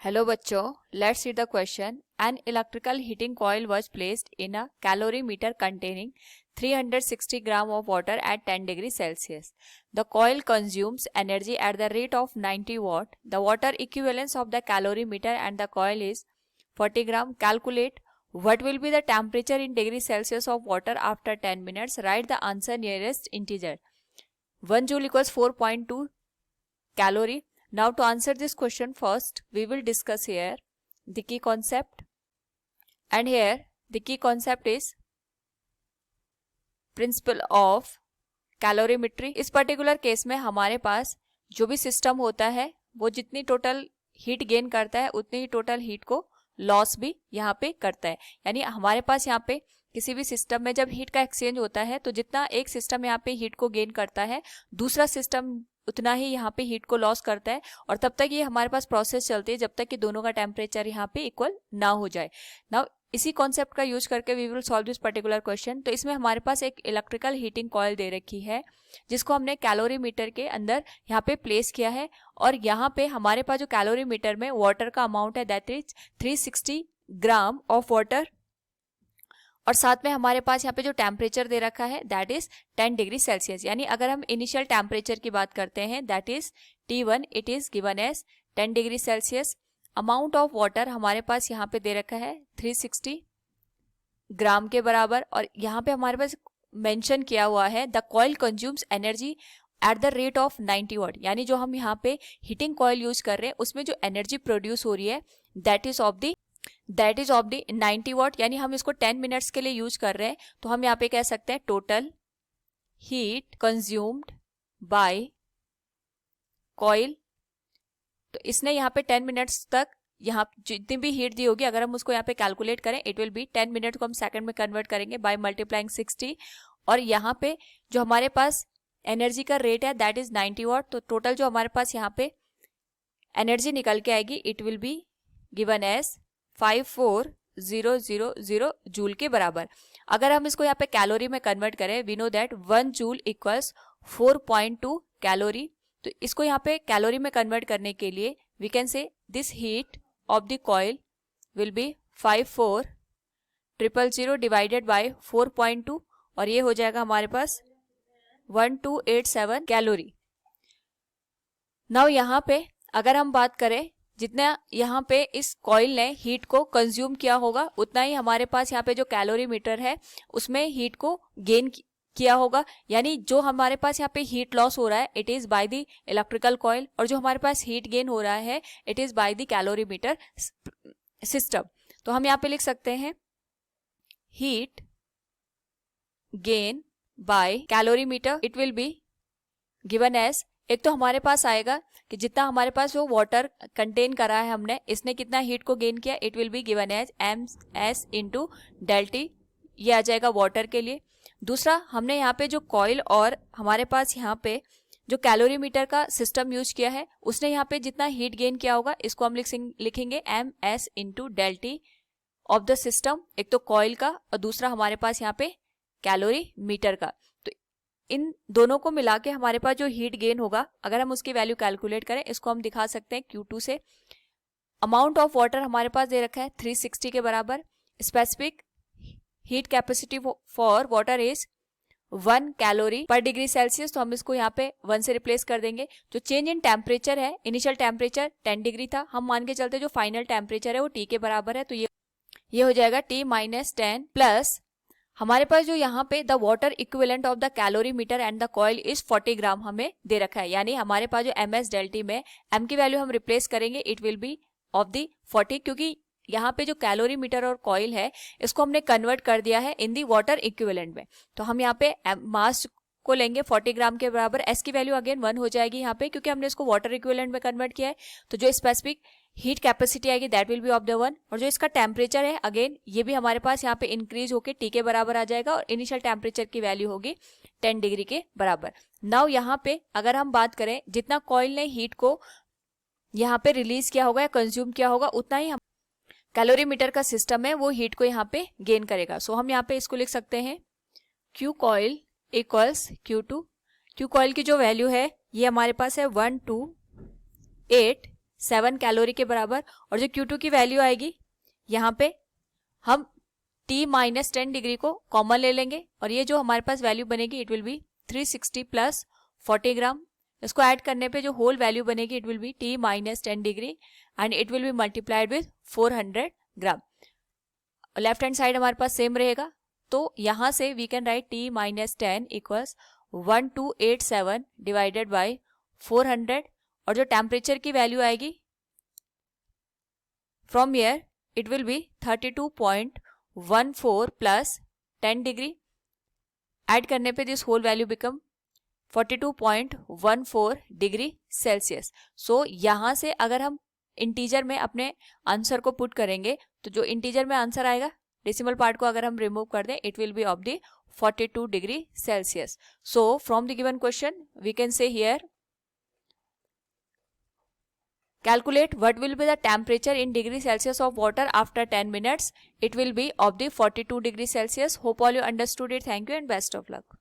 Hello बच्चों, let's see the question. An electrical heating coil was placed in a calorimeter containing 360 gram of water at 10 degrees Celsius. The coil consumes energy at the rate of 90 watt. The water equivalence of the calorimeter and the coil is 40 gram. Calculate what will be the temperature in degrees Celsius of water after 10 minutes. Write the answer nearest integer. 1 joule equals 4.2 calorie. Now to answer this question, first we will discuss here the key concept, and here the key concept is principle of calorimetry. इस particular case में हमारे पास जो भी system होता है वो जितनी total heat gain करता है उतनी ही टोटल हीट को लॉस भी यहाँ पे करता है. यानी हमारे पास यहाँ पे किसी भी सिस्टम में जब हीट का एक्सचेंज होता है तो जितना एक सिस्टम यहाँ पे हीट को गेन करता है दूसरा सिस्टम उतना ही यहाँ पे हीट को लॉस करता है, और तब तक ये हमारे पास प्रोसेस चलती है जब तक कि दोनों का टेम्परेचर यहाँ पे इक्वल ना हो जाए. नाउ इसी कॉन्सेप्ट का यूज करके we will solve this particular question. तो इसमें हमारे पास एक इलेक्ट्रिकल हीटिंग कॉइल दे रखी है जिसको हमने कैलोरीमीटर के अंदर यहाँ पे प्लेस किया है, और यहाँ पे हमारे पास जो कैलोरीमीटर में वाटर का अमाउंट है that is 360 gram of water, और साथ में हमारे पास यहाँ पे जो टेम्परेचर दे रखा है दैट इज 10 डिग्री सेल्सियस. यानी अगर हम इनिशियल टेम्परेचर की बात करते हैं that is T1, it is given as 10 degree Celsius. Amount of water हमारे पास यहाँ पे दे रखा है 360 ग्राम के बराबर, और यहाँ पे हमारे पास मेंशन किया हुआ है the coil consumes energy at the rate of 90 वाट. यानी जो हम यहाँ पे हीटिंग कॉइल यूज कर रहे हैं उसमें जो एनर्जी प्रोड्यूस हो रही है दैट इज ऑफ द 90 वाट. यानी हम इसको 10 मिनट्स के लिए यूज कर रहे हैं, तो हम यहाँ पे कह सकते हैं total heat consumed by coil. तो इसने यहाँ पे 10 मिनट्स तक यहाँ जितनी भी हीट दी होगी अगर हम उसको यहाँ पे कैलकुलेट करें इट विल बी 10 मिनट को हम सेकंड में कन्वर्ट करेंगे बाय मल्टीप्लाइंग 60, और यहाँ पे जो हमारे पास एनर्जी का रेट है दैट इज 90 वाट. तो टोटल जो हमारे पास यहाँ पे एनर्जी निकल के आएगी it will be given as 54,000 joule के बराबर. अगर हम इसको यहाँ पे कैलोरी में कन्वर्ट करें we know that 1 joule equals 4.2 calorie. तो इसको यहाँ पे कैलोरी में कन्वर्ट करने के लिए we can say this heat of the coil will be 54,000 divided by 4.2, और ये हो जाएगा हमारे पास 1287 कैलोरी. नाउ यहाँ पे अगर हम बात करें जितना यहाँ पे इस कॉइल ने हीट को कंज्यूम किया होगा उतना ही हमारे पास यहाँ पे जो कैलोरीमीटर है उसमें हीट को गेन किया होगा. यानी जो हमारे पास यहाँ पे हीट लॉस हो रहा है it is by the electrical coil, और जो हमारे पास हीट गेन हो रहा है it is by the calorimeter system. तो हम यहाँ पे लिख सकते हैं heat gain by calorimeter it will be given as, एक तो हमारे पास आएगा कि जितना हमारे पास वो वाटर कंटेन करा है हमने इसने कितना हीट को गेन किया it will be given as MS into delta T, ये आ जाएगा वाटर के लिए. दूसरा हमने यहाँ पे जो कॉइल और हमारे पास यहाँ पे जो कैलोरीमीटर का सिस्टम यूज किया है उसने यहाँ पे जितना हीट गेन किया होगा इसको हम लिखेंगे MS into delta T of the system, एक तो कॉइल का और दूसरा हमारे पास यहाँ पे कैलोरीमीटर का. तो इन दोनों को मिला के हमारे पास जो हीट गेन होगा अगर हम उसकी वैल्यू कैलकुलेट करें इसको हम दिखा सकते हैं Q2 से. अमाउंट ऑफ वाटर हमारे पास दे रखा है 360 के बराबर. Specific heat capacity for water is 1 calorie पर डिग्री सेल्सियस. तो हम इसको यहाँ पे 1 से रिप्लेस कर देंगे. जो चेंज इन टेम्परेचर है इनिशियल टेम्परेचर 10 डिग्री था, हम मान के चलते जो फाइनल टेम्परेचर है वो T के बराबर है, तो ये हो जाएगा T-10 प्लस हमारे पास जो यहाँ पे the water equivalent of the calorimeter and the coil is 40 ग्राम हमें दे रखा है. यानी हमारे पास जो MS डेल्टी में M की वैल्यू हम रिप्लेस करेंगे it will be of the 40, क्योंकि यहाँ पे जो कैलोरीमीटर और कॉइल है इसको हमने कन्वर्ट कर दिया है इन दी वाटर इक्विवेलेंट में. तो हम यहाँ पे मास को लेंगे 40 ग्राम के बराबर. S की वैल्यू अगेन 1 हो जाएगी यहाँ पे क्योंकि हमने इसको वाटर इक्विवेलेंट में कन्वर्ट किया है. तो जो स्पेसिफिक हीट कैपेसिटी आएगी that will be of the 1, और जो इसका टेम्परेचर है अगेन ये भी हमारे पास यहाँ पे इंक्रीज होके T के बराबर आ जाएगा, और इनिशियल टेम्परेचर की वैल्यू होगी 10 डिग्री के बराबर. नाउ यहाँ पे अगर हम बात करें जितना कॉइल ने हीट को यहाँ पे रिलीज किया होगा या कंज्यूम किया होगा उतना ही हम कैलोरीमीटर का सिस्टम है वो हीट को यहाँ पे गेन करेगा. सो हम यहाँ पे इसको लिख सकते हैं Q coil equals Q2. Q coil की जो वैल्यू है ये हमारे पास है 1287 7 कैलोरी के बराबर। और जो Q2 की वैल्यू आएगी यहाँ पे हम T माइनस 10 डिग्री को कॉमन ले लेंगे और ये जो हमारे पास वैल्यू बनेगी it will be 360 plus 40 gram. इसको ऐड करने पे जो होल वैल्यू बनेगी it will be T minus 10 degree and it will be multiplied with 400 gram. Left hand side हमारे पास सेम रहेगा, तो यहां से we can write T minus 10 equals 1287 divided by 400 और जो टेम्परेचर की वैल्यू आएगी from here it will be 32.14 plus 10 degree. Add करने पे this whole value become 42.14 degree Celsius. So यहां से अगर हम इंटीजर में अपने आंसर को पुट करेंगे तो जो इंटीजर में आंसर आएगा डेसिमल पार्ट को अगर हम रिमूव कर दें it will be of the 42 degree Celsius. So from the given question we can say here calculate what will be the temperature in degree Celsius of water after 10 minutes. It will be of the 42 degree Celsius. Hope all you understood it. Thank you and best of luck.